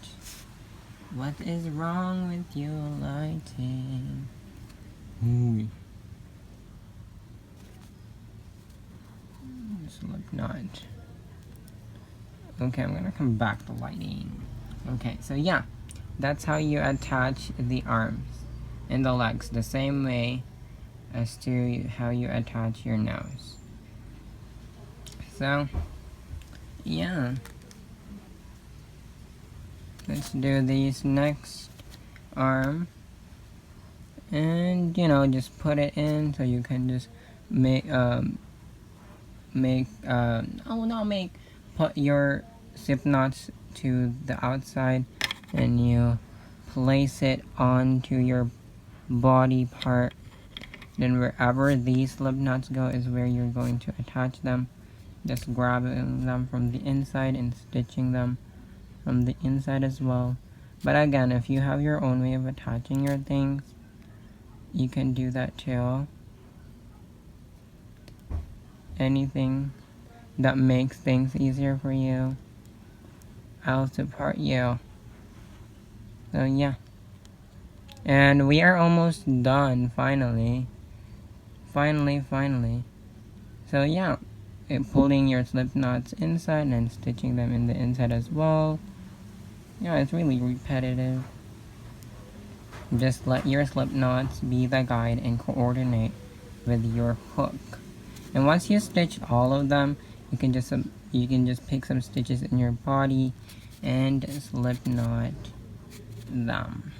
What is wrong with you, lighting? Ooh. Slip knot. Okay, I'm gonna come back to lighting. Okay, so yeah, that's how you attach the arms and the legs, the same way as to how you attach your nose. So yeah, let's do this next arm, and just put it in so you can just put your slip knots to the outside, and you place it onto your body part. Then wherever these slip knots go is where you're going to attach them. Just grabbing them from the inside and stitching them from the inside as well. But again, if you have your own way of attaching your things, you can do that too. Anything that makes things easier for you, I'll support you. So yeah. And we are almost done, finally. Finally. So yeah, pulling your slip knots inside and stitching them in the inside as well. Yeah, it's really repetitive. Just let your slip knots be the guide and coordinate with your hook. And once you stitch all of them, you can just pick some stitches in your body and slip knot them.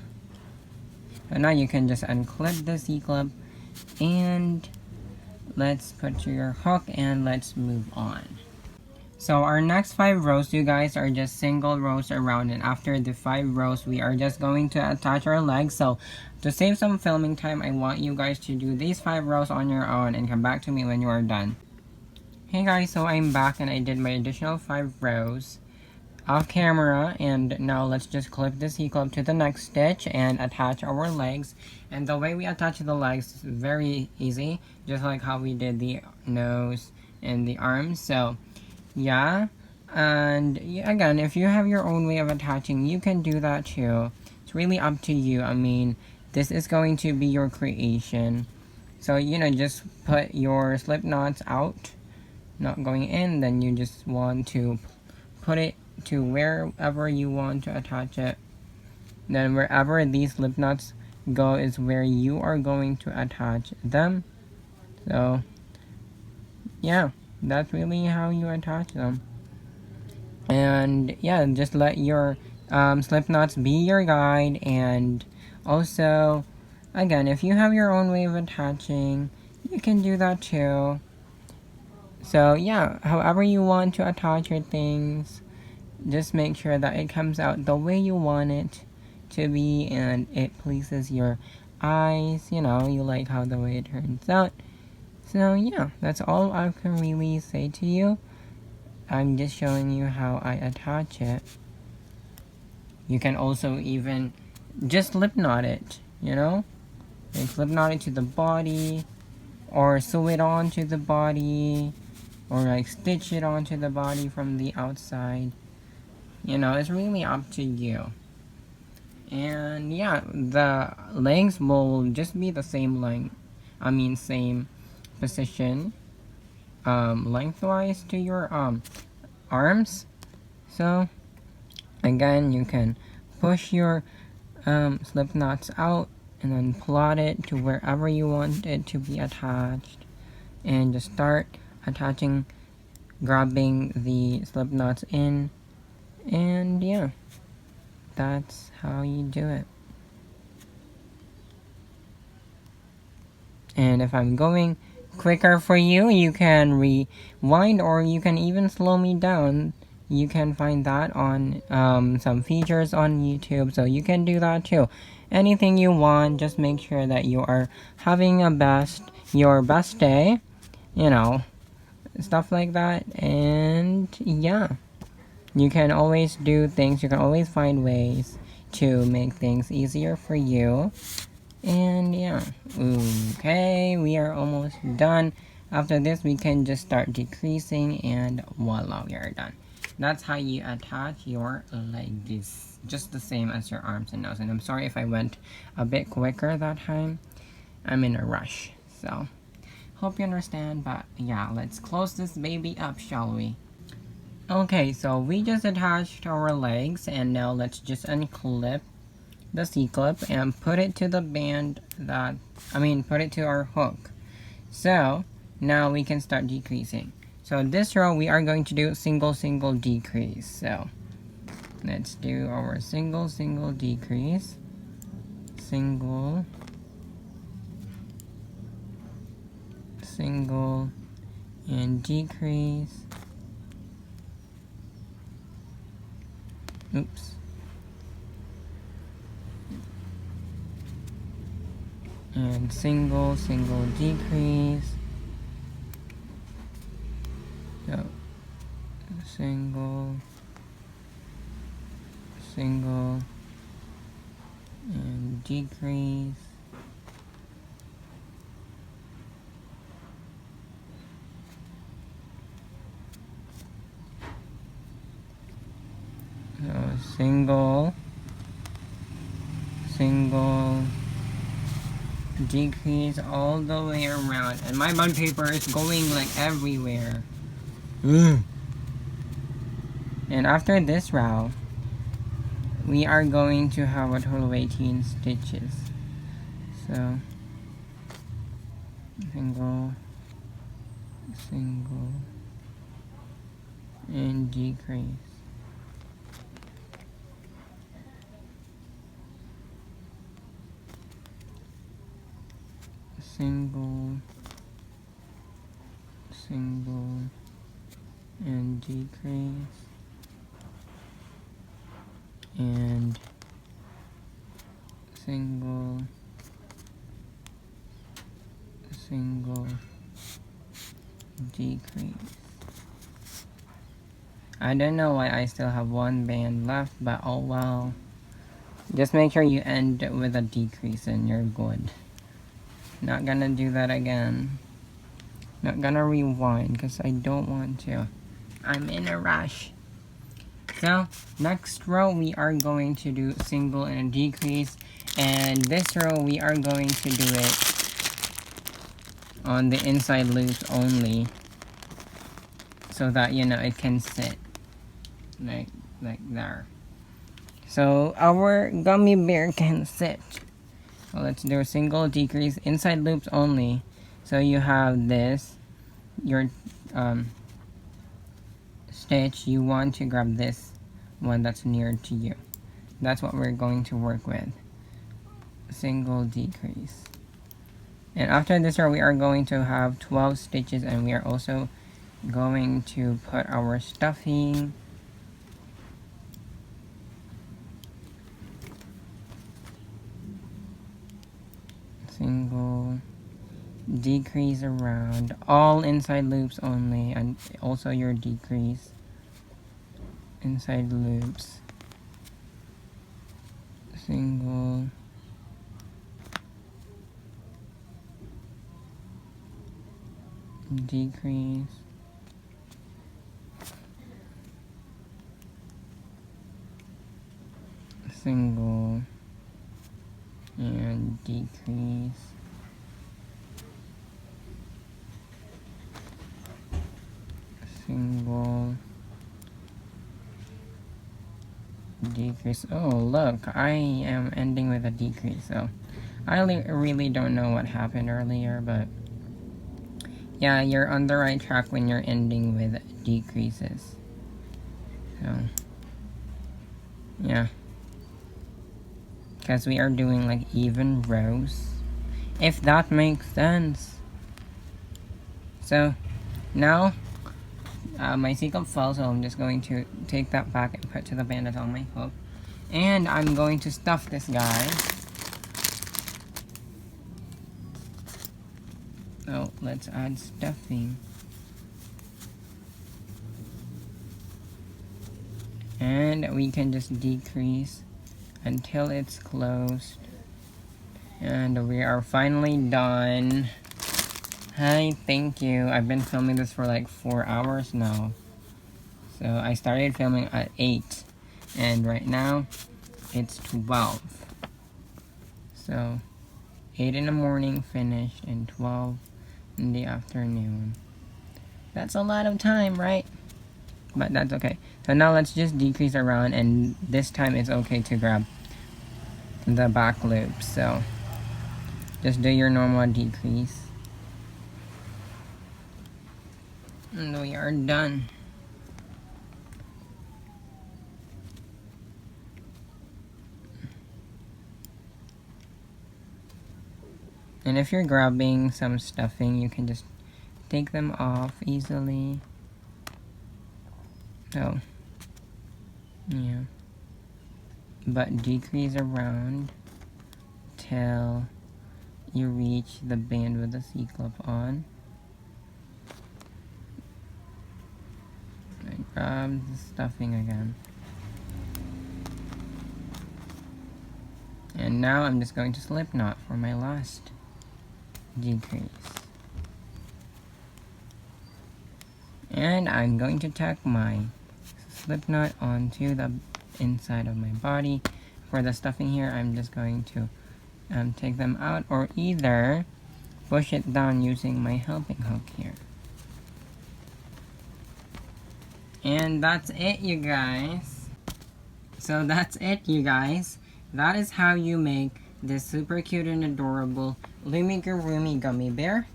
So now you can just unclip the C-clip, and let's put your hook and let's move on. So our next 5 rows, you guys, are just single rows around, and after the 5 rows we are just going to attach our legs. So to save some filming time, I want you guys to do these 5 rows on your own and come back to me when you are done. Hey guys, so I'm back and I did my additional 5 rows off camera, and now let's just clip the C-clip to the next stitch and attach our legs. And the way we attach the legs is very easy, just like how we did the nose and the arms. So yeah, and again, if you have your own way of attaching, you can do that too. It's really up to you. I mean, this is going to be your creation. So just put your slip knots out, not going in. Then you just want to put it to wherever you want to attach it. Then wherever these slip knots go is where you are going to attach them. So yeah, that's really how you attach them. And yeah, just let your slip knots be your guide. And also, again, if you have your own way of attaching, you can do that too. So yeah, however you want to attach your things, just make sure that it comes out the way you want it to be and it pleases your eyes. You like how the way it turns out. So yeah, that's all I can really say to you. I'm just showing you how I attach it. You can also even just slip knot it, like slip knot it to the body, or sew it onto the body, or like stitch it onto the body from the outside. It's really up to you. And yeah, the legs will just be the same length. Same position, lengthwise to your arms. So again, you can push your slip knots out and then plot it to wherever you want it to be attached, and just start attaching, grabbing the slip knots in. And yeah, that's how you do it. And if I'm going quicker for you, you can rewind, or you can even slow me down. You can find that on some features on YouTube, so you can do that too. anything you want. Just make sure that you are having your best day, you know, stuff like that. And yeah, you can always do things, you can always find ways to make things easier for you. And yeah, okay, we are almost done. After this, we can just start decreasing, and voila, we are done. That's how you attach your legs, just the same as your arms and nose. And I'm sorry if I went a bit quicker that time. I'm in a rush, so hope you understand. But yeah, let's close this baby up, shall we? Okay, so we just attached our legs, and now let's just unclip the C-clip and put it to the band put it to our hook. So now we can start decreasing. So this row we are going to do single decrease. So let's do our single decrease, single and decrease. Oops. And single decrease. So single and decrease. So single decrease all the way around, and my bond paper is going like everywhere. And after this row, we are going to have a total of 18 stitches. So single and decrease. Single and decrease, and single decrease. I don't know why I still have one band left, but oh well. Just make sure you end with a decrease and you're good. Not gonna do that again. Not gonna rewind because I don't want to. I'm in a rush. So next row we are going to do single and a decrease, and this row we are going to do it on the inside loops only, so that it can sit like there. So our gummy bear can sit. So let's do a single decrease, inside loops only. So you have this, your stitch, you want to grab this one that's near to you. That's what we're going to work with. Single decrease. And after this row, we are going to have 12 stitches, and we are also going to put our stuffing. Single decrease around, all inside loops only, and also your decrease inside loops. Single decrease, single and decrease, single decrease. Oh look, I am ending with a decrease, so I really don't know what happened earlier, but yeah, you're on the right track when you're ending with decreases. So yeah, because we are doing like even rows, if that makes sense. So now my C-cup fell, so I'm just going to take that back and put to the bandage on my hook, and I'm going to stuff this guy. So let's add stuffing. And we can just decrease until it's closed. And we are finally done. Hi, thank you. I've been filming this for like 4 hours now. So I started filming at 8. And right now, it's 12. So 8 in the morning finished and 12 in the afternoon. That's a lot of time, right? But that's okay. So now let's just decrease around, and this time it's okay to grab the back loop. So just do your normal decrease. And we are done. And if you're grabbing some stuffing, you can just take them off easily. So, yeah. But decrease around till you reach the band with the C-clip on. And grab the stuffing again. And now I'm just going to slip knot for my last decrease. And I'm going to tack my slip knot onto the inside of my body. For the stuffing here, I'm just going to take them out, or either push it down using my helping hook here. And that's it, you guys. So that's it, you guys. That is how you make this super cute and adorable Loomigurumi Gummy Bear.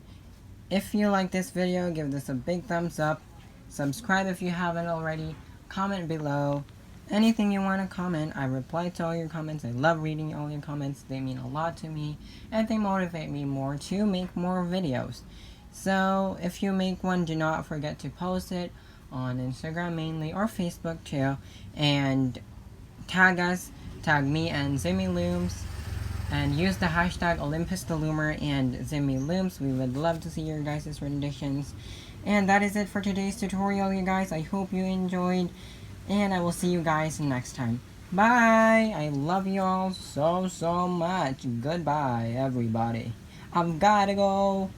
If you like this video, give this a big thumbs up. Subscribe if you haven't already. Comment below. Anything you want to comment, I reply to all your comments. I love reading all your comments. They mean a lot to me, and they motivate me more to make more videos. So if you make one, do not forget to post it on Instagram mainly, or Facebook too, and tag us, tag me and Zimmy Looms, and use the hashtag Olympus the Loomer and Zimmy Looms. We would love to see your guys' renditions. And that is it for today's tutorial, you guys. I hope you enjoyed, and I will see you guys next time. Bye! I love you all so much. Goodbye, everybody. I've gotta go.